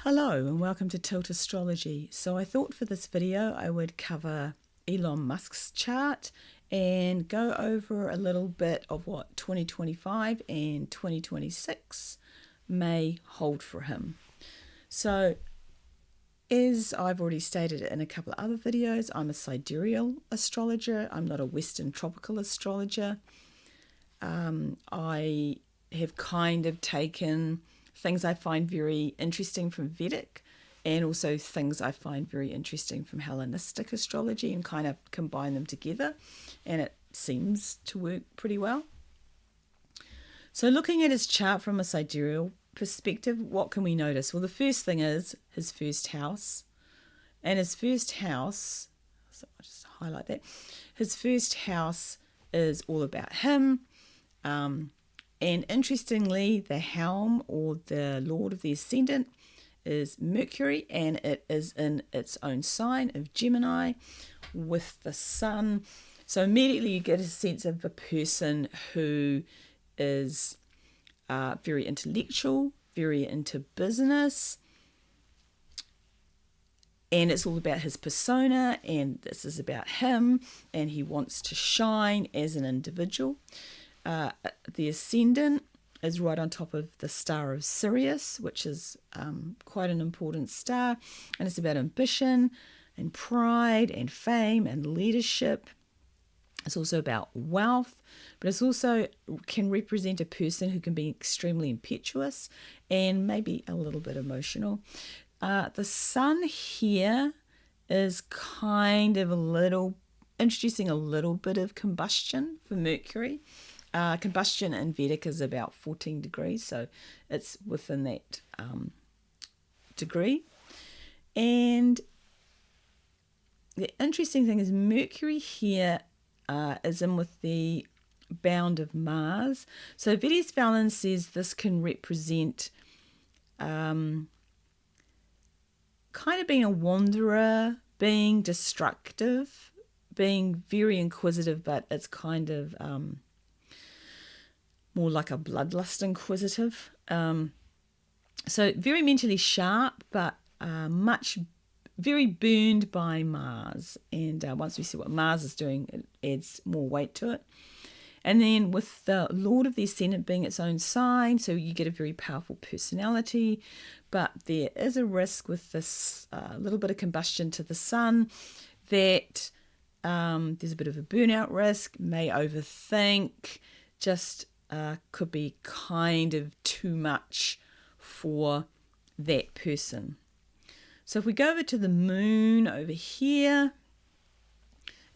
Hello and welcome to Tilt Astrology. So I thought for this video I would cover Elon Musk's chart and go over a little bit of what 2025 and 2026 may hold for him. So as I've already stated in a couple of other videos, I'm a sidereal astrologer. I'm not a Western tropical astrologer. I have kind of taken things I find very interesting from Vedic and also things I find very interesting from Hellenistic astrology and kind of combine them together, and it seems to work pretty well. So looking at his chart from a sidereal perspective, what can we notice? Well, the first thing is his first house. And his first house, so I'll just highlight that, his first house is all about him. And interestingly, the helm or the lord of the ascendant is Mercury, and it is in its own sign of Gemini with the sun. So immediately you get a sense of a person who is very intellectual, very into business, and it's all about his persona, and this is about him, and he wants to shine as an individual. The ascendant is right on top of the star of Sirius, which is quite an important star, and it's about ambition and pride and fame and leadership. It's also about wealth, but it's also can represent a person who can be extremely impetuous and maybe a little bit emotional. The sun here is kind of introducing a little bit of combustion for Mercury. Combustion in Vedic is about 14 degrees, so it's within that degree. And the interesting thing is Mercury here is in with the bound of Mars. So Vedic Valen says this can represent kind of being a wanderer, being destructive, being very inquisitive, but it's kind of more like a bloodlust inquisitive. So very mentally sharp, but very burned by Mars. And once we see what Mars is doing, it adds more weight to it. And then with the Lord of the Ascendant being its own sign, so you get a very powerful personality, but there is a risk with this little bit of combustion to the sun that there's a bit of a burnout risk, may overthink, just could be kind of too much for that person. So if we go over to the moon over here,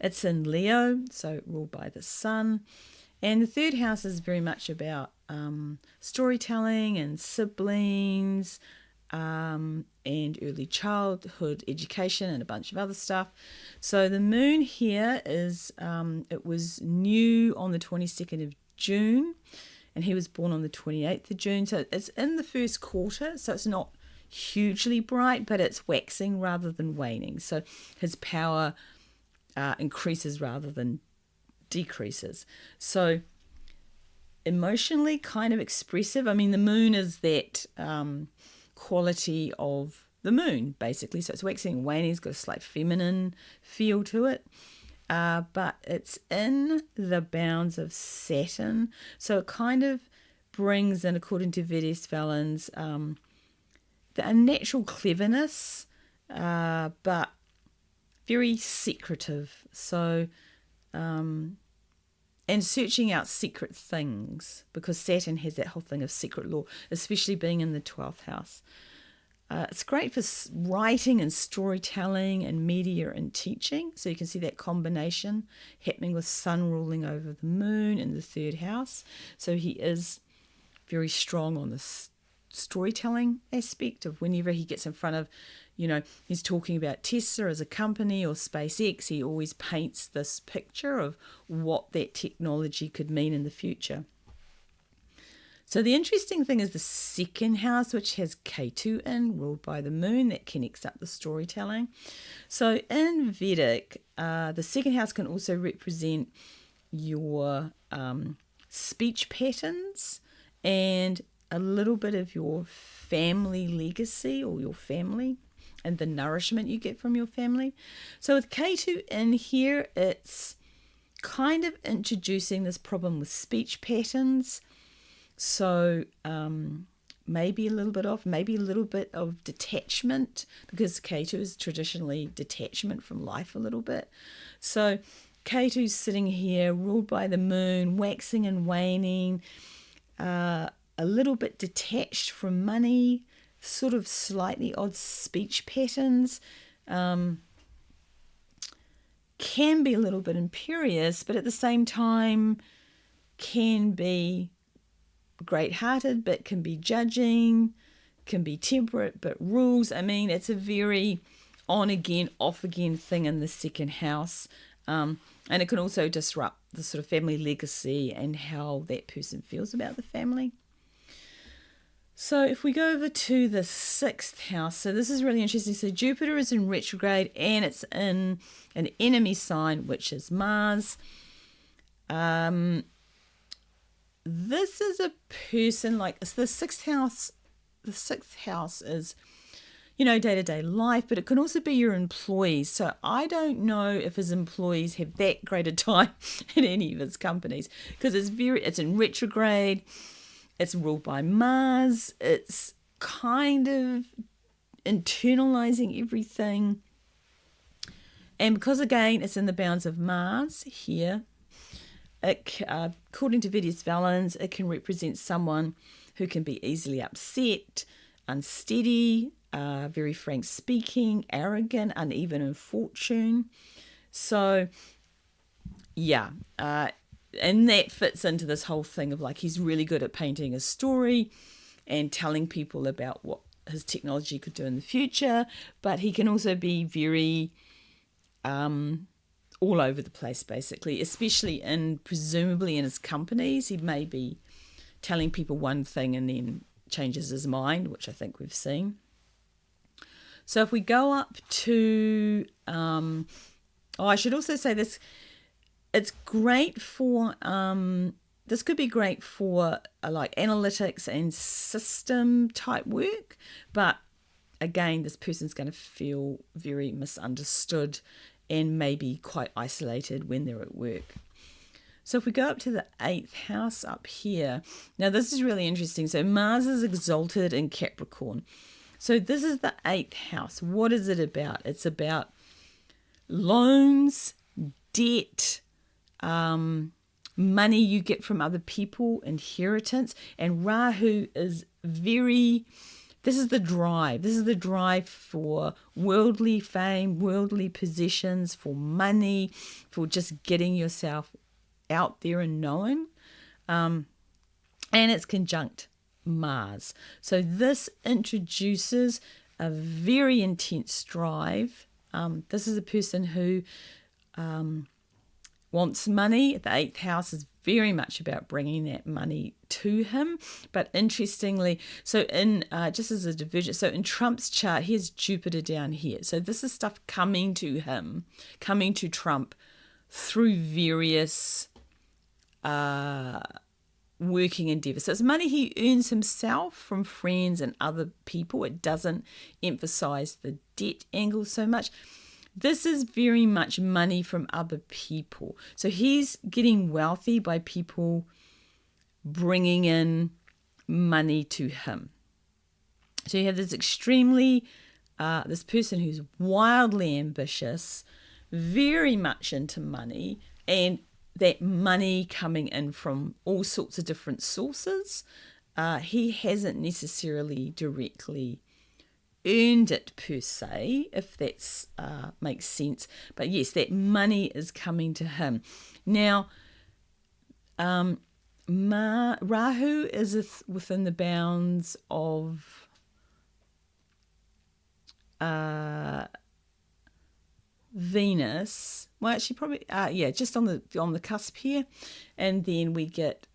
it's in Leo, so ruled by the sun. And the third house is very much about storytelling and siblings and early childhood education and a bunch of other stuff. So the moon here is, it was new on the 22nd of June, and he was born on the 28th of June. So it's in the first quarter, so it's not hugely bright, but it's waxing rather than waning. So his power increases rather than decreases. So emotionally kind of expressive. I mean, the moon is that quality of the moon, basically. So it's waxing and waning. It's got a slight feminine feel to it. But it's in the bounds of Saturn. So it kind of brings in, according to Vedic Valens, a natural cleverness, but very secretive. So, and searching out secret things, because Saturn has that whole thing of secret law, especially being in the 12th house. It's great for writing and storytelling and media and teaching. So you can see that combination happening with sun ruling over the moon in the third house. So he is very strong on the storytelling aspect of whenever he gets in front of, he's talking about Tesla as a company or SpaceX, he always paints this picture of what that technology could mean in the future. So the interesting thing is the second house, which has Ketu in, ruled by the moon, that connects up the storytelling. So in Vedic, the second house can also represent your speech patterns and a little bit of your family legacy or your family and the nourishment you get from your family. So with Ketu in here, it's kind of introducing this problem with speech patterns. So maybe a little bit of detachment, because Ketu is traditionally detachment from life a little bit. So Ketu's sitting here, ruled by the moon, waxing and waning, a little bit detached from money, sort of slightly odd speech patterns, can be a little bit imperious, but at the same time can be great-hearted, but can be judging, can be temperate, but rules. I mean, it's a very on-again, off-again thing in the second house. And it can also disrupt the sort of family legacy and how that person feels about the family. So if we go over to the 6th house, so this is really interesting. So Jupiter is in retrograde and it's in an enemy sign, which is Mars. This is a person, like, it's the 6th house. The 6th house is, day-to-day life, but it can also be your employees. So I don't know if his employees have that great a time in any of his companies, because it's in retrograde. It's ruled by Mars. It's kind of internalizing everything. And because, again, it's in the bounds of Mars here, according to Vedic Valens, it can represent someone who can be easily upset, unsteady, very frank speaking, arrogant, uneven in fortune. So, yeah, and that fits into this whole thing of, like, he's really good at painting a story and telling people about what his technology could do in the future, but he can also be very all over the place, basically, especially presumably in his companies. He may be telling people one thing and then changes his mind, which I think we've seen. So if we go up to, I should also say this, it's great for, this could be great for like analytics and system type work, but again, this person's going to feel very misunderstood and maybe quite isolated when they're at work. So if we go up to the 8th house up here, now this is really interesting. So Mars is exalted in Capricorn. So this is the 8th house. What is it about? It's about loans, debt, money you get from other people, inheritance. And Rahu is this is the drive. This is the drive for worldly fame, worldly possessions, for money, for just getting yourself out there and known. And it's conjunct Mars. So this introduces a very intense drive. This is a person who wants money. The 8th house is very much about bringing that money to him. But interestingly, so in just as a divergence, so in Trump's chart, here's Jupiter down here. So this is stuff coming to him, coming to Trump through various working endeavors. So it's money he earns himself from friends and other people. It doesn't emphasize the debt angle so much. This is very much money from other people. So he's getting wealthy by people bringing in money to him. So you have this this person who's wildly ambitious, very much into money, and that money coming in from all sorts of different sources. He hasn't necessarily directly earned it per se, if that makes sense. But yes, that money is coming to him. Now, Rahu is within the bounds of Venus. Well, actually, probably just on the cusp here, and then we get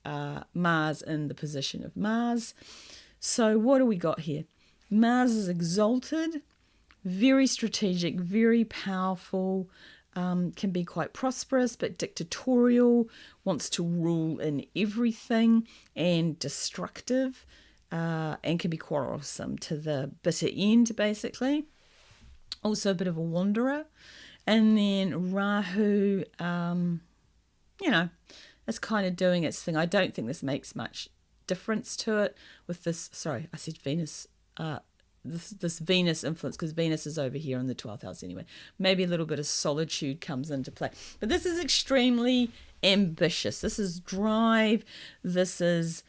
Mars in the position of Mars. So what do we got here? Mars is exalted, very strategic, very powerful, can be quite prosperous but dictatorial, wants to rule in everything, and destructive. and can be quarrelsome to the bitter end, basically. Also a bit of a wanderer. And then Rahu, it's kind of doing its thing. I don't think this makes much difference to it with this. Sorry, I said Venus. This Venus influence, because Venus is over here in the 12th house anyway. Maybe a little bit of solitude comes into play. But this is extremely ambitious. This is drive. This is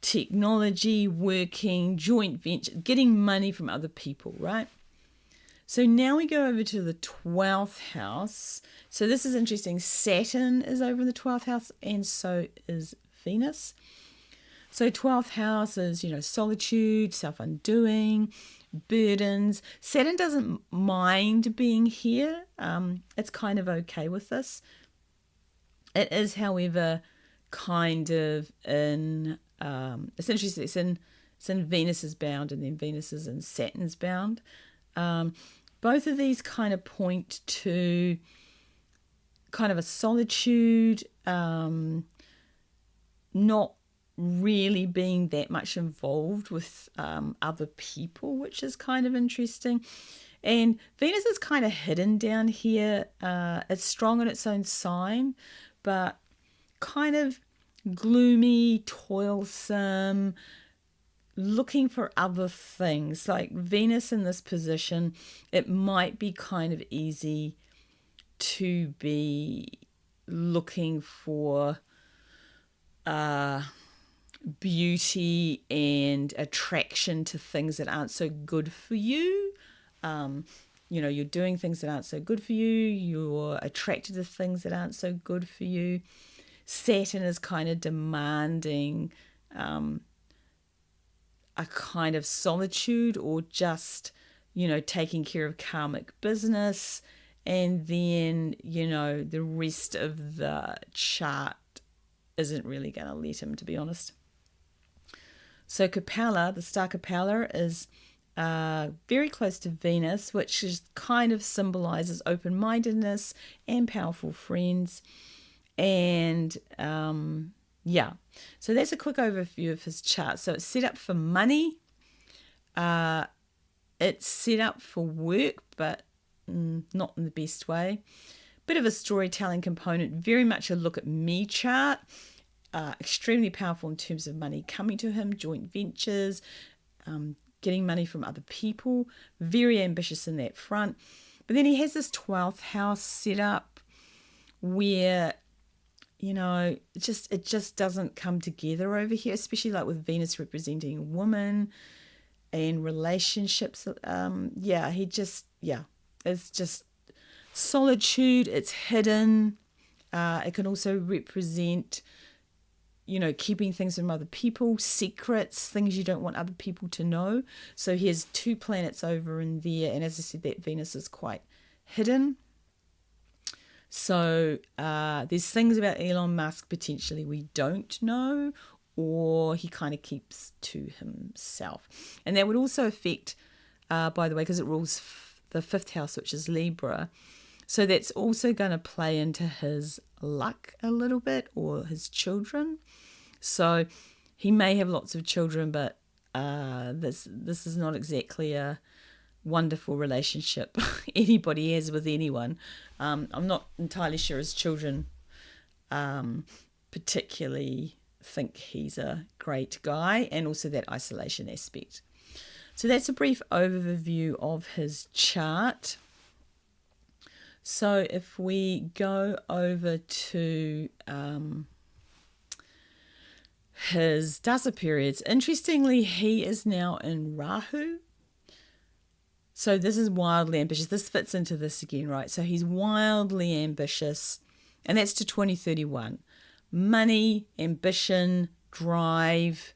technology, working, joint venture, getting money from other people, right? So now we go over to the 12th house. So this is interesting. Saturn is over in the 12th house, and so is Venus. So 12th house is, solitude, self-undoing, burdens. Saturn doesn't mind being here. It's kind of okay with this. It is, however, kind of in, it's interesting, it's in Venus's bound, and then Venus is in Saturn's bound. Both of these kind of point to kind of a solitude, not really being that much involved with other people, which is kind of interesting. And Venus is kind of hidden down here. It's strong in its own sign, but kind of gloomy, toilsome, looking for other things. Like Venus in this position, it might be kind of easy to be looking for beauty and attraction to things that aren't so good for you. You're doing things that aren't so good for you. You're attracted to things that aren't so good for you. Saturn is kind of demanding a kind of solitude, or just, taking care of karmic business. And then, the rest of the chart isn't really going to let him, to be honest. So Kapala, the star Kapala, is very close to Venus, which is kind of symbolizes open-mindedness and powerful friends. And so that's a quick overview of his chart. So it's set up for money. It's set up for work, but not in the best way. Bit of a storytelling component, very much a look at me chart. Extremely powerful in terms of money coming to him, joint ventures, getting money from other people. Very ambitious in that front. But then he has this 12th house set up where, it just doesn't come together over here, especially like with Venus representing a woman and relationships. It's just solitude. It's hidden. It can also represent, keeping things from other people, secrets, things you don't want other people to know. So he has 2 planets over in there. And as I said, that Venus is quite hidden. So there's things about Elon Musk potentially we don't know, or he kind of keeps to himself. And that would also affect, by the way, because it rules the 5th house, which is Libra. So that's also going to play into his luck a little bit, or his children. So he may have lots of children, but this is not exactly a wonderful relationship anybody has with anyone. I'm not entirely sure his children particularly think he's a great guy, and also that isolation aspect. So that's a brief overview of his chart. So if we go over to his Dasa periods, interestingly, he is now in Rahu. So this is wildly ambitious. This fits into this again, right? So he's wildly ambitious, and that's to 2031. Money, ambition, drive,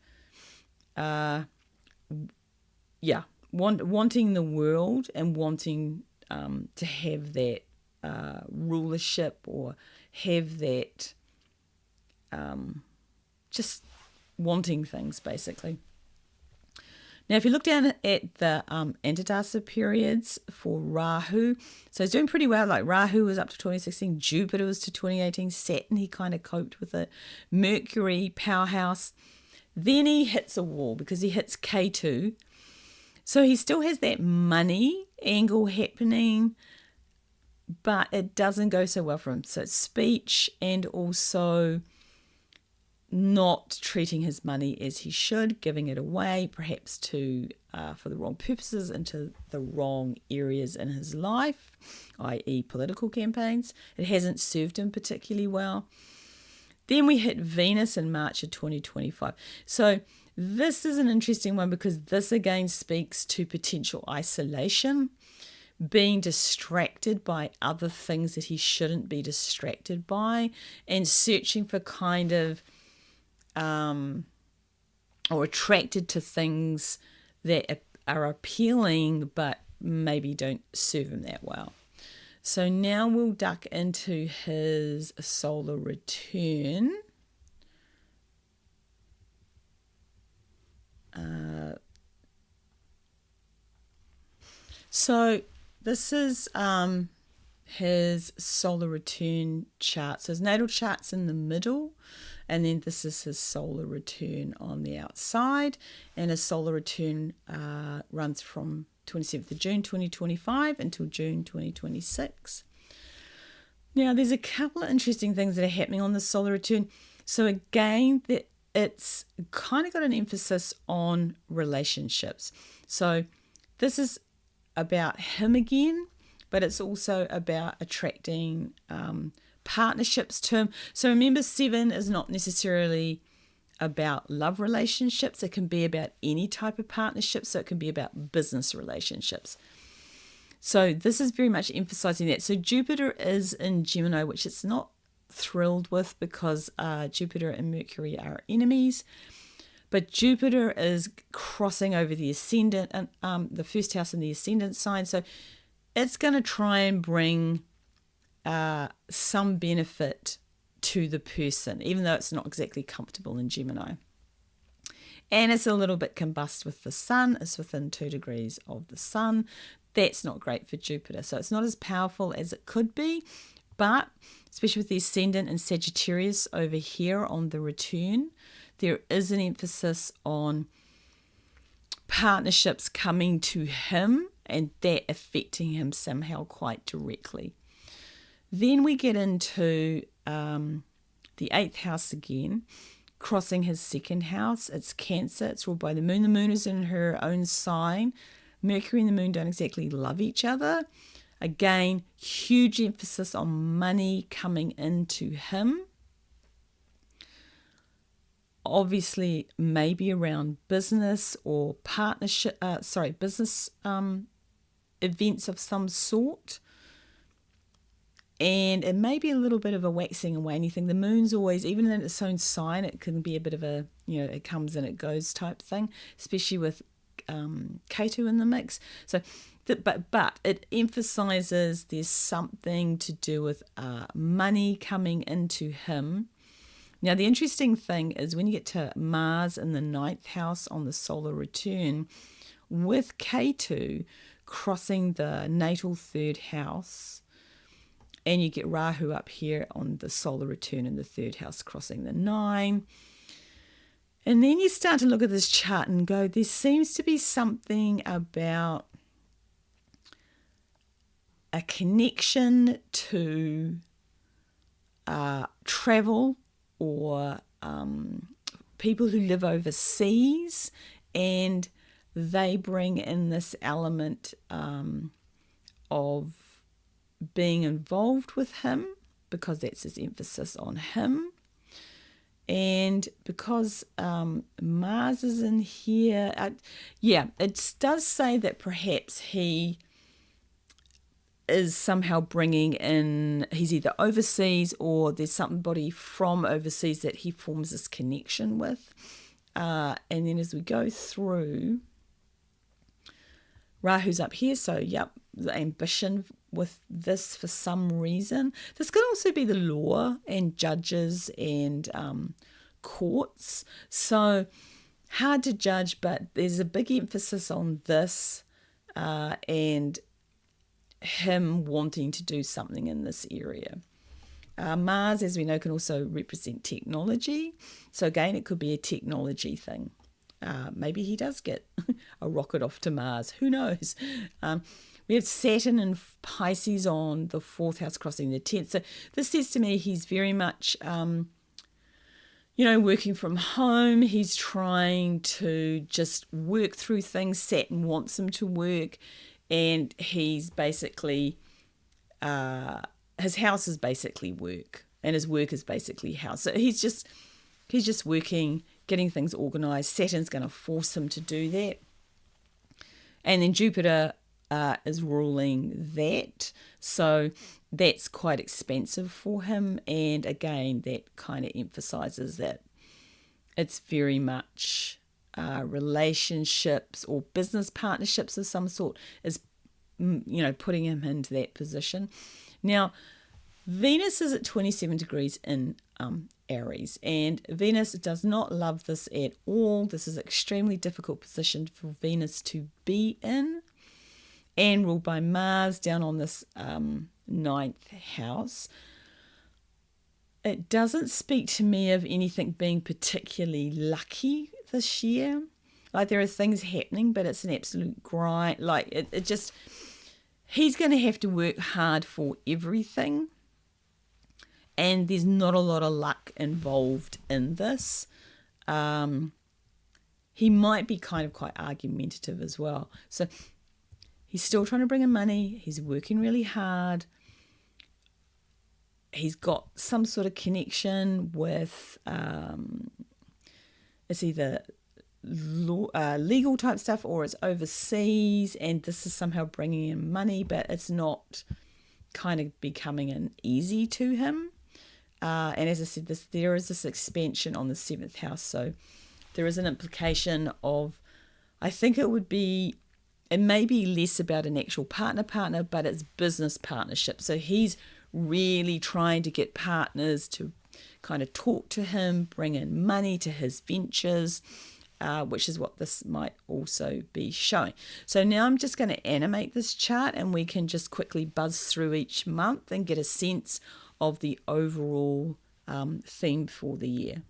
wanting the world and wanting to have that rulership, or have that just wanting things, basically. Now, if you look down at the Antidasa periods for Rahu, so he's doing pretty well. Like Rahu was up to 2016, Jupiter was to 2018, Saturn, he kind of coped with it. Mercury, powerhouse. Then he hits a wall because he hits K2. So he still has that money angle happening, but it doesn't go so well for him. So it's speech and also not treating his money as he should, giving it away, perhaps for the wrong purposes, into the wrong areas in his life, i.e. political campaigns. It hasn't served him particularly well. Then we hit Venus in March of 2025. So this is an interesting one because this again speaks to potential isolation, being distracted by other things that he shouldn't be distracted by, and searching for kind of or attracted to things that are appealing but maybe don't serve him that well. So now we'll duck into his solar return. So this is his solar return chart. So his natal chart's in the middle, and then this is his solar return on the outside. And his solar return runs from 27th of June 2025 until June 2026. Now, there's a couple of interesting things that are happening on the solar return. So again, it's kind of got an emphasis on relationships. So this is about him again, but it's also about attracting partnerships to him. So remember, 7 is not necessarily about love relationships. It can be about any type of partnership. So it can be about business relationships. So this is very much emphasizing that. So Jupiter is in Gemini, which it's not thrilled with because Jupiter and Mercury are enemies. But Jupiter is crossing over the ascendant and the first house in the ascendant sign. So it's going to try and bring some benefit to the person, even though it's not exactly comfortable in Gemini. And it's a little bit combust with the sun. It's within 2 degrees of the sun. That's not great for Jupiter. So it's not as powerful as it could be, but especially with the ascendant and Sagittarius over here on the return, there is an emphasis on partnerships coming to him and that affecting him somehow quite directly. Then we get into the 8th house again, crossing his 2nd house. It's Cancer. It's ruled by the moon. The moon is in her own sign. Mercury and the moon don't exactly love each other. Again, huge emphasis on money coming into him. Obviously, maybe around business or partnership, business events of some sort. And it may be a little bit of a waxing and waning thing. The moon's always, even in its own sign, it can be a bit of a, it comes and it goes type thing, especially with Ketu in the mix. So, but it emphasizes there's something to do with money coming into him. Now, the interesting thing is when you get to Mars in the 9th house on the solar return, with Ketu crossing the natal 3rd house, and you get Rahu up here on the solar return in the 3rd house crossing the 9. And then you start to look at this chart and go, there seems to be something about a connection to travel or people who live overseas, and they bring in this element of being involved with him because that's his emphasis on him. And because Mars is in here, it does say that perhaps he is somehow bringing in, he's either overseas or there's somebody from overseas that he forms this connection with. And then as we go through, Rahu's up here, so the ambition with this for some reason. This could also be the law and judges and courts. So hard to judge, but there's a big emphasis on this and him wanting to do something in this area. Mars, as we know, can also represent technology. So again, it could be a technology thing. Maybe he does get a rocket off to Mars. Who knows? We have Saturn and Pisces on the 4th house crossing the 10th. So this says to me he's very much, working from home. He's trying to just work through things. Saturn wants him to work. And he's basically, his house is basically work. And his work is basically house. So he's just working, getting things organised. Saturn's going to force him to do that. And then Jupiter is ruling that. So that's quite expensive for him. And again, that kind of emphasises that it's very much relationships or business partnerships of some sort is, putting him into that position. Now, Venus is at 27 degrees in Aries, and Venus does not love this at all. This is an extremely difficult position for Venus to be in, and ruled by Mars down on this 9th house. It doesn't speak to me of anything being particularly lucky this year. Like, there are things happening, but it's an absolute grind. Like, it just, he's going to have to work hard for everything. And there's not a lot of luck involved in this. He might be kind of quite argumentative as well. So he's still trying to bring in money. He's working really hard. He's got some sort of connection with, it's either legal type stuff or it's overseas, and this is somehow bringing in money, but it's not kind of becoming an easy to him. And as I said, there is this expansion on the 7th house, so there is an implication of, I think it may be less about an actual partner, but it's business partnership. So he's really trying to get partners to kind of talk to him, bring in money to his ventures, which is what this might also be showing. So now I'm just going to animate this chart, and we can just quickly buzz through each month and get a sense of the overall theme for the year.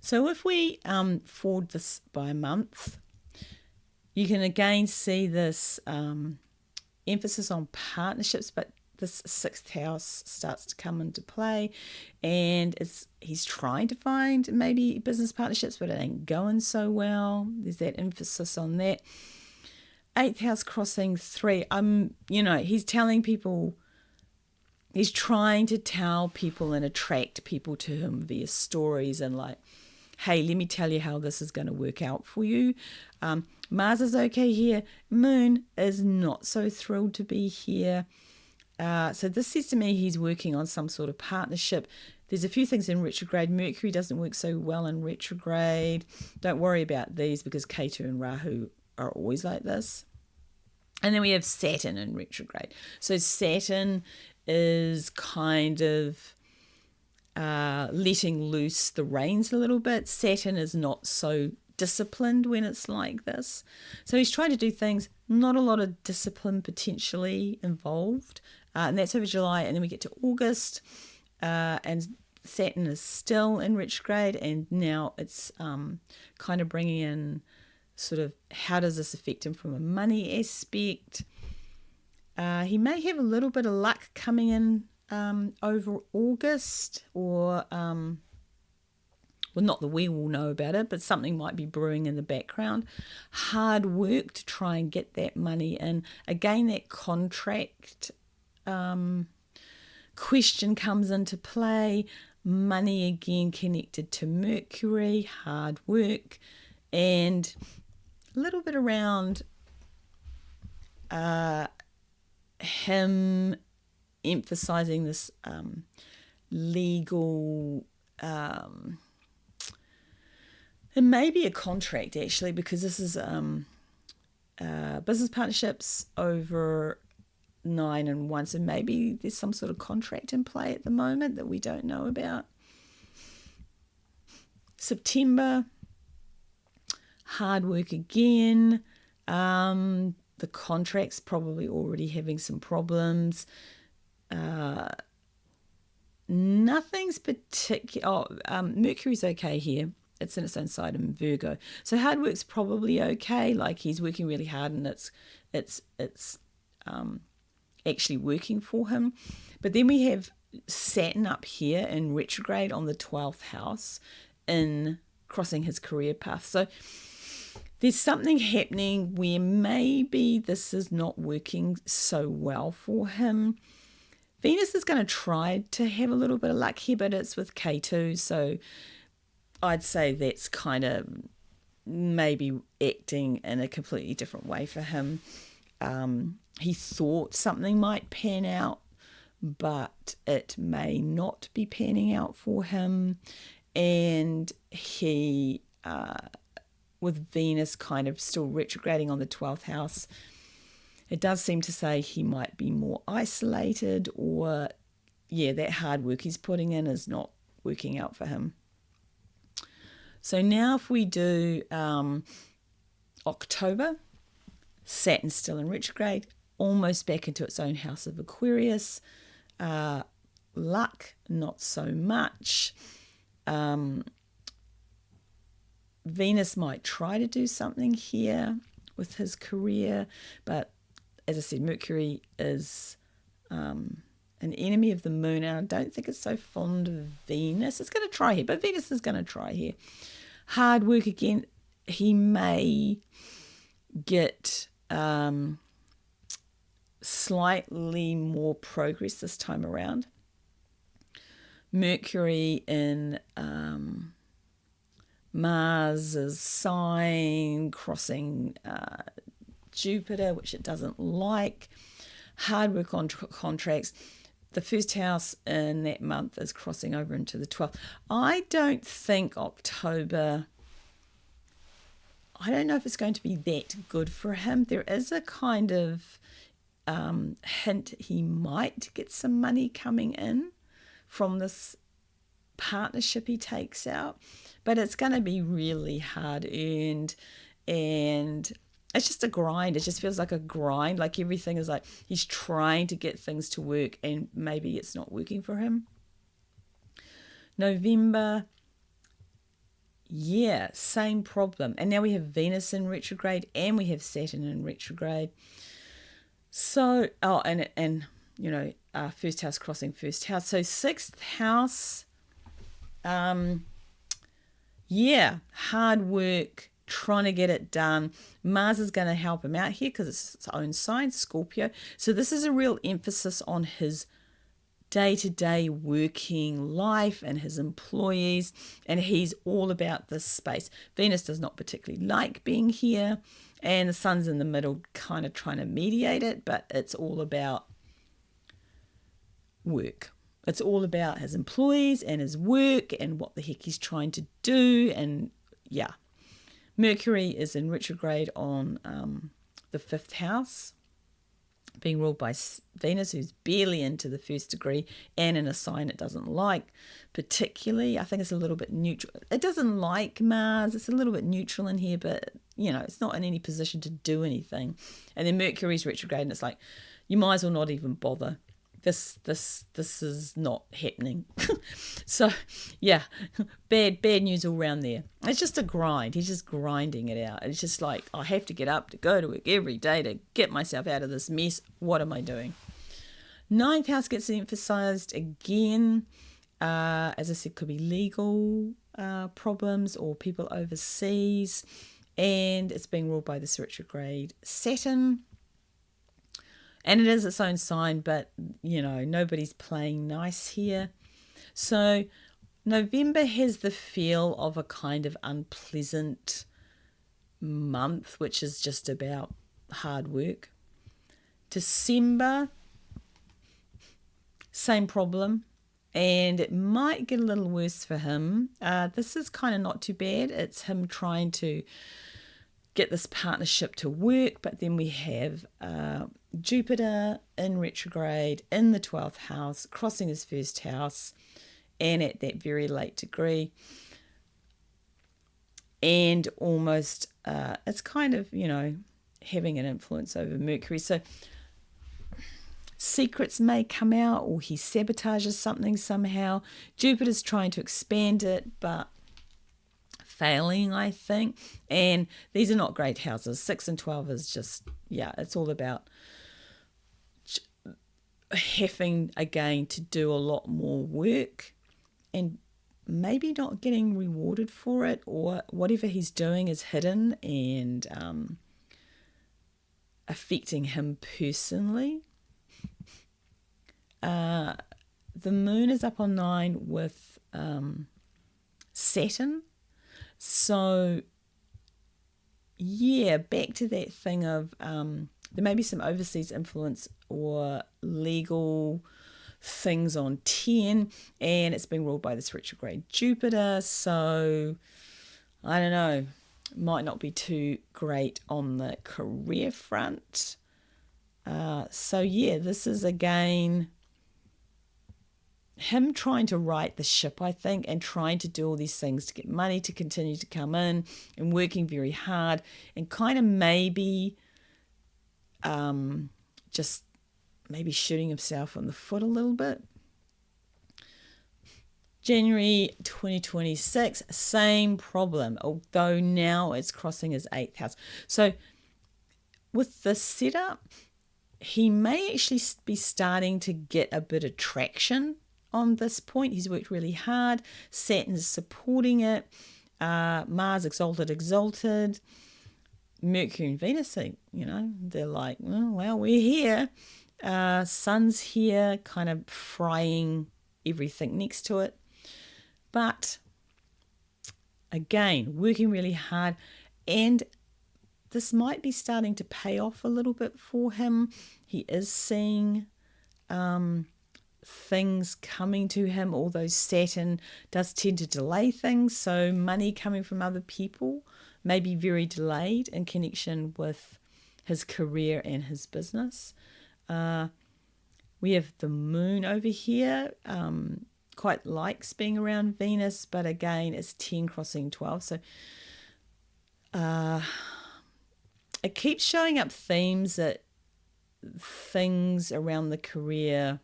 So if we forward this by month, you can again see this emphasis on partnerships, but this 6th house starts to come into play, and he's trying to find maybe business partnerships, but it ain't going so well. There's that emphasis on that. 8th house crossing 3. He's telling people, he's trying to tell people and attract people to him via stories and like, hey, let me tell you how this is going to work out for you. Mars is okay here. Moon is not so thrilled to be here. So this says to me he's working on some sort of partnership. There's a few things in retrograde. Mercury doesn't work so well in retrograde. Don't worry about these because Ketu and Rahu are always like this. And then we have Saturn in retrograde. So Saturn is kind of letting loose the reins a little bit. Saturn is not so disciplined when it's like this. So he's trying to do things, not a lot of discipline potentially involved. And that's over July. And then we get to August, and Saturn is still in retrograde. And now it's kind of bringing in sort of how does this affect him from a money aspect. He may have a little bit of luck coming in over August, or not that we will know about it, but something might be brewing in the background. Hard work to try and get that money in. Again, that contract question comes into play. Money again connected to Mercury, hard work, and a little bit around him emphasizing this legal, it may be a contract actually, because this is business partnerships over 9 and 1, so maybe there's some sort of contract in play at the moment that we don't know about. September, hard work again. The contract's probably already having some problems. Nothing's particular. Mercury's okay here. It's in its own side in Virgo. So hard work's probably okay. Like he's working really hard and it's actually working for him. But then we have Saturn up here in retrograde on the 12th house in crossing his career path. So there's something happening where maybe this is not working so well for him. Venus is going to try to have a little bit of luck here, but it's with K2, so I'd say that's kind of maybe acting in a completely different way for him. He thought something might pan out, but it may not be panning out for him. And he, with Venus kind of still retrograding on the 12th house, it does seem to say he might be more isolated, or, that hard work he's putting in is not working out for him. So now if we do October, Saturn's still in retrograde, almost back into its own house of Aquarius. Luck, not so much. Venus might try to do something here with his career, but as I said, Mercury is an enemy of the moon, and I don't think it's so fond of Venus. It's going to try here, but Venus is going to try here. Hard work again. He may get slightly more progress this time around. Mercury in Mars's sign, crossing Jupiter, which it doesn't like. Hard work on contracts. The first house in that month is crossing over into the 12th. I don't think October, I don't know if it's going to be that good for him. There is a kind of hint he might get some money coming in from this partnership he takes out, but it's going to be really hard earned, and it's just a grind. It just feels like a grind. Like everything is like he's trying to get things to work and maybe it's not working for him. November, same problem. And now we have Venus in retrograde and we have Saturn in retrograde. So, and you know, first house crossing first house. So sixth house, hard work, trying to get it done. Mars is going to help him out here because it's its own sign, Scorpio. So this is a real emphasis on his day-to-day working life and his employees, and he's all about this space. Venus does not particularly like being here, and the sun's in the middle kind of trying to mediate it, but it's all about work. It's all about his employees and his work and what the heck he's trying to do. And Mercury is in retrograde on the 5th house, being ruled by Venus, who's barely into the first degree and in a sign it doesn't like particularly. I think it's a little bit neutral. It doesn't like Mars. It's a little bit neutral in here, but, you know, it's not in any position to do anything. And then Mercury's retrograde, and it's like, you might as well not even bother. This is not happening. So, bad news all around there. It's just a grind. He's just grinding it out. It's just like, I have to get up to go to work every day to get myself out of this mess. What am I doing? 9th house gets emphasized again. As I said, could be legal problems or people overseas. And it's being ruled by this retrograde Saturn. And it is its own sign, but, you know, nobody's playing nice here. So November has the feel of a kind of unpleasant month, which is just about hard work. December, same problem. And it might get a little worse for him. This is kind of not too bad. It's him trying to get this partnership to work, but then we have Jupiter in retrograde in the 12th house, crossing his first house, and at that very late degree. And almost, it's kind of, you know, having an influence over Mercury. So secrets may come out, or he sabotages something somehow. Jupiter's trying to expand it, but failing, I think. And these are not great houses. 6 and 12 is just, it's all about having, again, to do a lot more work and maybe not getting rewarded for it, or whatever he's doing is hidden and affecting him personally. The moon is up on 9 with Saturn. So, back to that thing of there may be some overseas influence or legal things on 10, and it's being ruled by this retrograde Jupiter. So, I don't know, might not be too great on the career front. This is again him trying to right the ship, I think, and trying to do all these things to get money to continue to come in, and working very hard, and kind of maybe just maybe shooting himself in the foot a little bit. January 2026, same problem, although now it's crossing his 8th house. So with this setup, he may actually be starting to get a bit of traction on this point. He's worked really hard. Saturn's supporting it. Mars exalted. Mercury and Venus, they're like, we're here. Sun's here, kind of frying everything next to it. But again, working really hard, and this might be starting to pay off a little bit for him. He is seeing things coming to him, although Saturn does tend to delay things. So money coming from other people may be very delayed in connection with his career and his business. We have the moon over here. Quite likes being around Venus, but again, it's 10 crossing 12. So it keeps showing up themes that things around the career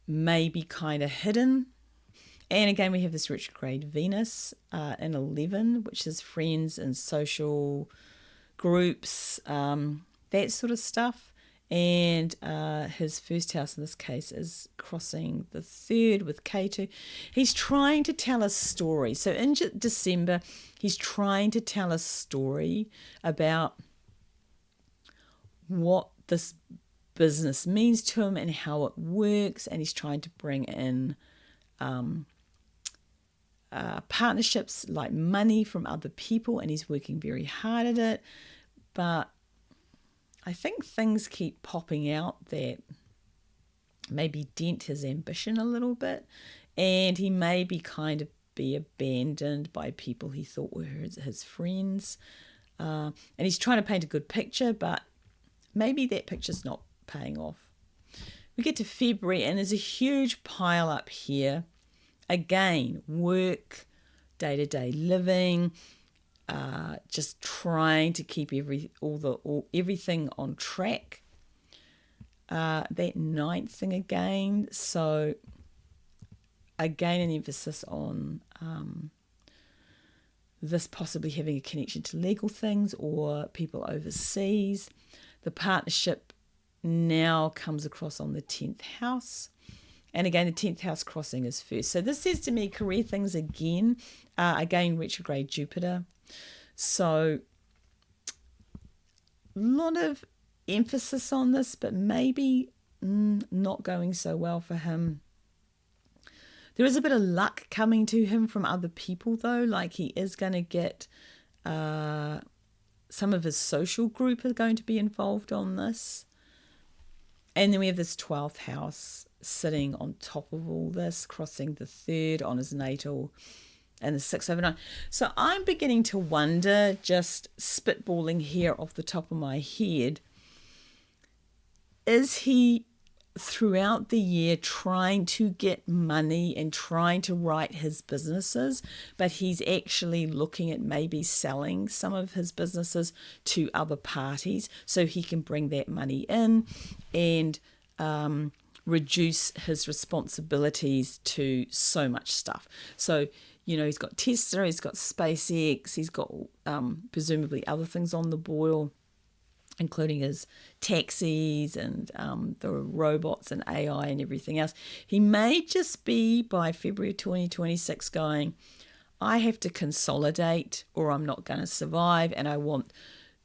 may be kind of hidden. And again, we have this retrograde Venus in 11, which is friends and social groups, that sort of stuff. And his first house in this case is crossing the 3rd with K2. He's trying to tell a story. So in December, he's trying to tell a story about what this business means to him and how it works. And he's trying to bring in partnerships like money from other people. And he's working very hard at it. But I think things keep popping out that maybe dent his ambition a little bit, and he may be kind of be abandoned by people he thought were his friends, and he's trying to paint a good picture, but maybe that picture's not paying off. We get to February, and there's a huge pile up here. Again, work, day-to-day living, just trying to keep everything on track. That 9th thing again. So again, an emphasis on this possibly having a connection to legal things or people overseas. The partnership now comes across on the 10th house. And again, the 10th house crossing is first. So this says to me career things again. Again, retrograde Jupiter. So a lot of emphasis on this, but maybe not going so well for him. There is a bit of luck coming to him from other people, though. Like he is going to get some of his social group are going to be involved on this. And then we have this 12th house sitting on top of all this, crossing the 3rd on his natal and the 6 over 9. So I'm beginning to wonder, just spitballing here off the top of my head, is he throughout the year trying to get money and trying to write his businesses, but he's actually looking at maybe selling some of his businesses to other parties so he can bring that money in and reduce his responsibilities to so much stuff. So, he's got Tesla, he's got SpaceX, he's got presumably other things on the boil, including his taxis and the robots and AI and everything else. He may just be, by February 2026, going, I have to consolidate or I'm not going to survive, and I want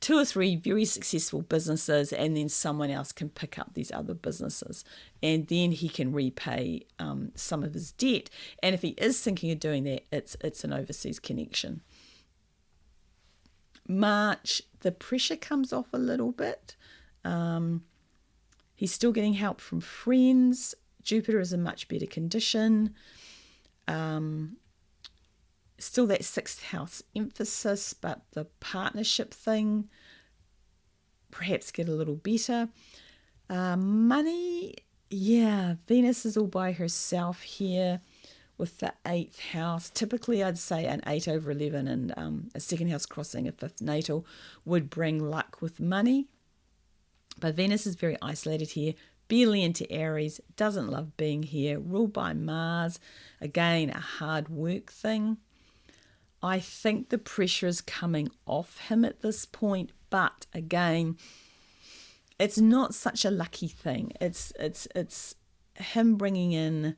2 or 3 very successful businesses, and then someone else can pick up these other businesses. And then he can repay some of his debt. And if he is thinking of doing that, it's an overseas connection. March, the pressure comes off a little bit. He's still getting help from friends. Jupiter is in much better condition. Still that 6th house emphasis, but the partnership thing perhaps get a little better. Money, Venus is all by herself here with the 8th house. Typically, I'd say an 8 over 11 and a 2nd house crossing a 5th natal would bring luck with money. But Venus is very isolated here, barely into Aries, doesn't love being here, ruled by Mars. Again, a hard work thing. I think the pressure is coming off him at this point, but again, it's not such a lucky thing. It's him bringing in,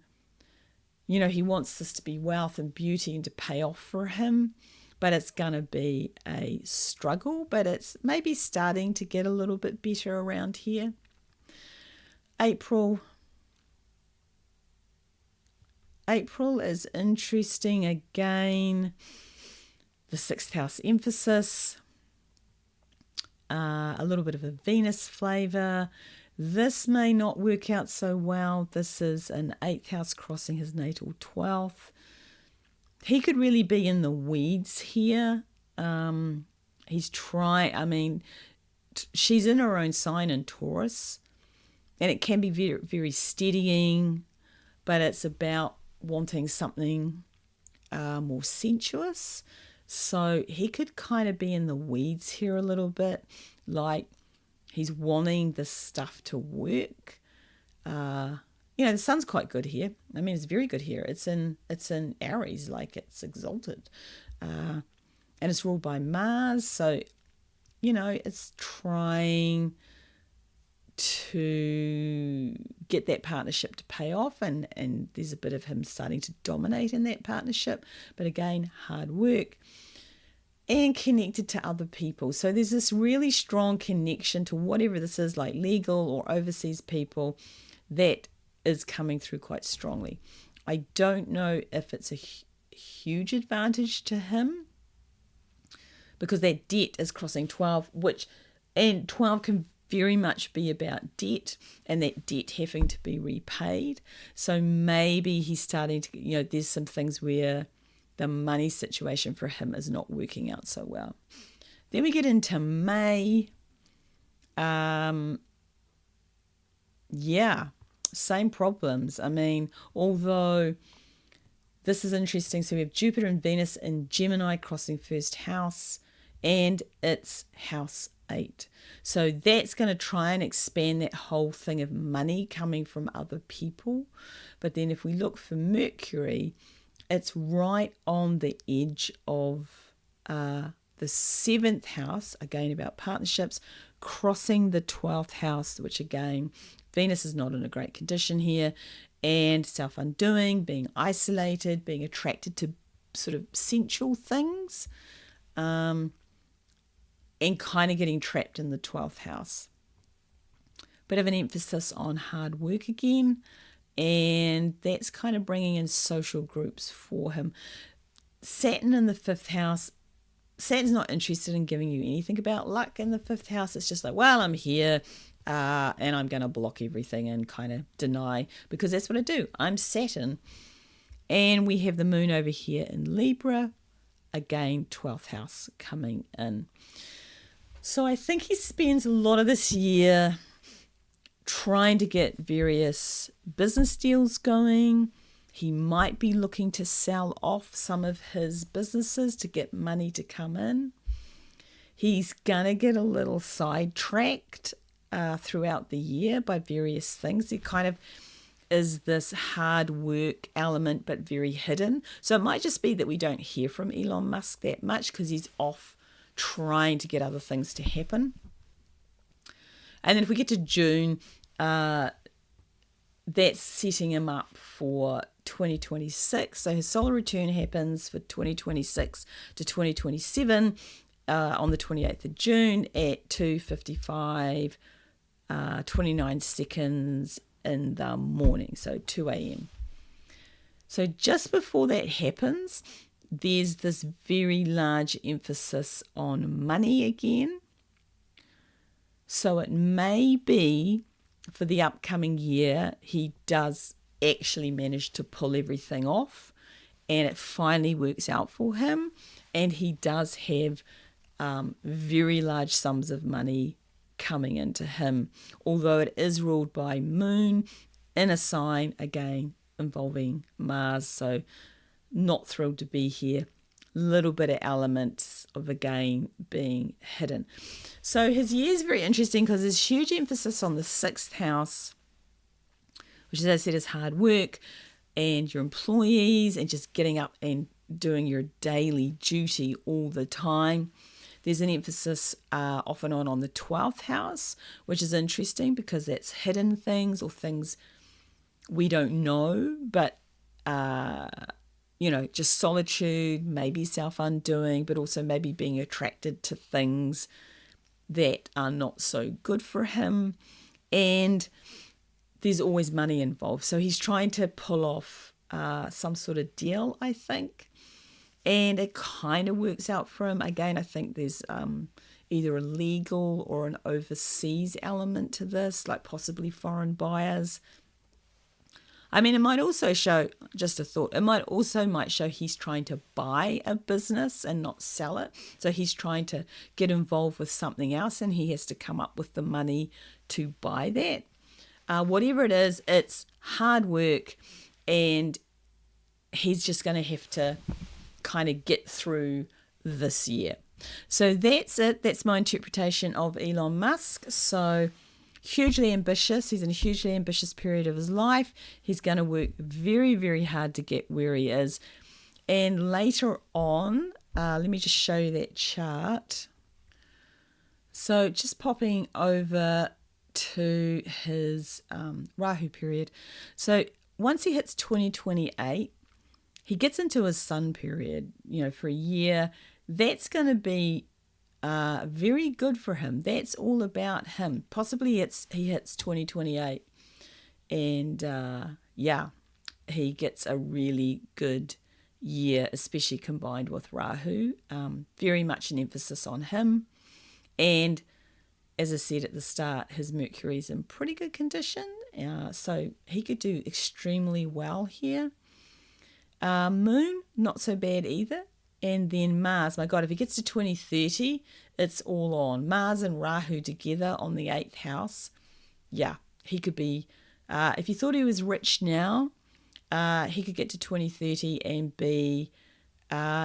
he wants this to be wealth and beauty and to pay off for him, but it's going to be a struggle, but it's maybe starting to get a little bit better around here. April is interesting again. The 6th house emphasis, a little bit of a Venus flavour. This may not work out so well. This is an 8th house crossing his natal 12th. He could really be in the weeds here. He's trying, she's in her own sign in Taurus, and it can be very, very steadying, but it's about wanting something more sensuous. So he could kind of be in the weeds here a little bit, like he's wanting this stuff to work. The sun's quite good here. It's very good here. It's in Aries, like it's exalted. And it's ruled by Mars. So, it's trying to get that partnership to pay off. And there's a bit of him starting to dominate in that partnership. But again, hard work. And connected to other people. So there's this really strong connection to whatever this is, like legal or overseas people, that is coming through quite strongly. I don't know if it's a huge advantage to him, because that debt is crossing 12, and 12 can very much be about debt, and that debt having to be repaid. So maybe he's starting to, there's some things where the money situation for him is not working out so well. Then we get into May. Same problems. Although this is interesting. So we have Jupiter and Venus in Gemini crossing 1st house, and it's house 8. So that's going to try and expand that whole thing of money coming from other people. But then if we look for Mercury, it's right on the edge of the 7th house, again about partnerships, crossing the 12th house, which again, Venus is not in a great condition here, and self-undoing, being isolated, being attracted to sort of sensual things, and kind of getting trapped in the 12th house. Bit of an emphasis on hard work again, and that's kind of bringing in social groups for him. Saturn in the 5th house, Saturn's not interested in giving you anything about luck in the 5th house. It's just like, well, I'm here and I'm going to block everything and kind of deny, because that's what I do. I'm Saturn. And we have the moon over here in Libra, again, 12th house coming in. So I think he spends a lot of this year trying to get various business deals going. He might be looking to sell off some of his businesses to get money to come in. He's going to get a little sidetracked throughout the year by various things. It kind of is this hard work element, but very hidden. So it might just be that we don't hear from Elon Musk that much because he's off trying to get other things to happen. And then if we get to June, that's setting him up for 2026. So his solar return happens for 2026 to 2027 on the 28th of June at 2:55, 29 seconds in the morning, so 2 a.m. So just before that happens, there's this very large emphasis on money again. So it may be for the upcoming year, he does actually manage to pull everything off and it finally works out for him. And he does have very large sums of money coming into him, although it is ruled by Moon in a sign, again, involving Mars. So not thrilled to be here. Little bit of elements of, again, being hidden. So his year is very interesting because there's huge emphasis on the 6th house, which, as I said, is hard work and your employees and just getting up and doing your daily duty all the time. There's an emphasis off and on the 12th house, which is interesting because that's hidden things or things we don't know, but just solitude, maybe self-undoing, but also maybe being attracted to things that are not so good for him. And there's always money involved. So he's trying to pull off some sort of deal, I think. And it kind of works out for him. Again, I think there's either a legal or an overseas element to this, like possibly foreign buyers. I mean, it might also show, just a thought, might show he's trying to buy a business and not sell it. So he's trying to get involved with something else and he has to come up with the money to buy that. Whatever it is, it's hard work and he's just going to have to kind of get through this year. So that's it. That's my interpretation of Elon Musk. So hugely ambitious. He's in a hugely ambitious period of his life. He's going to work very, very hard to get where he is. And later on, let me just show you that chart. So just popping over to his Rahu period. So once he hits 2028, he gets into his sun period, for a year. That's going to be very good for him. That's all about him. Possibly he hits 2028 and he gets a really good year, especially combined with Rahu. Very much an emphasis on him. And as I said at the start, his Mercury's in pretty good condition. So he could do extremely well here. Moon, not so bad either. And then Mars, my God, if he gets to 2030, it's all on. Mars and Rahu together on the 8th house. Yeah, he could be, if you thought he was rich now, he could get to 2030 and be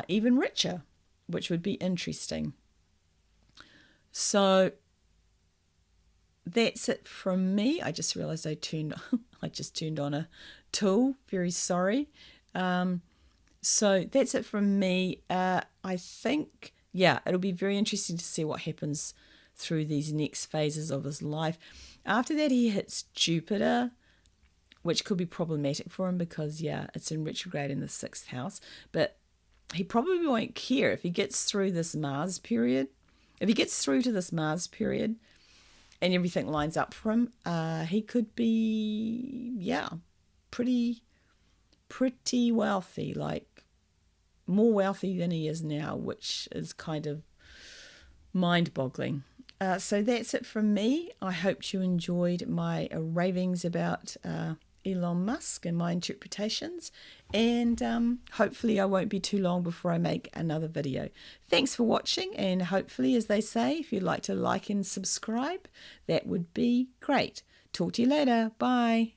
even richer, which would be interesting. So that's it from me. I just realized I just turned on a tool. Very sorry. So that's it from me. I think, it'll be very interesting to see what happens through these next phases of his life. After that, he hits Jupiter, which could be problematic for him because, it's in retrograde in the 6th house. But he probably won't care if he gets through this Mars period. If he gets through to this Mars period and everything lines up for him, he could be, pretty wealthy, like more wealthy than he is now, which is kind of mind-boggling. So that's it from me. I hope you enjoyed my ravings about Elon Musk and my interpretations, and hopefully I won't be too long before I make another video. Thanks for watching, and hopefully, as they say, if you'd like to like and subscribe, that would be great. Talk to you later. Bye.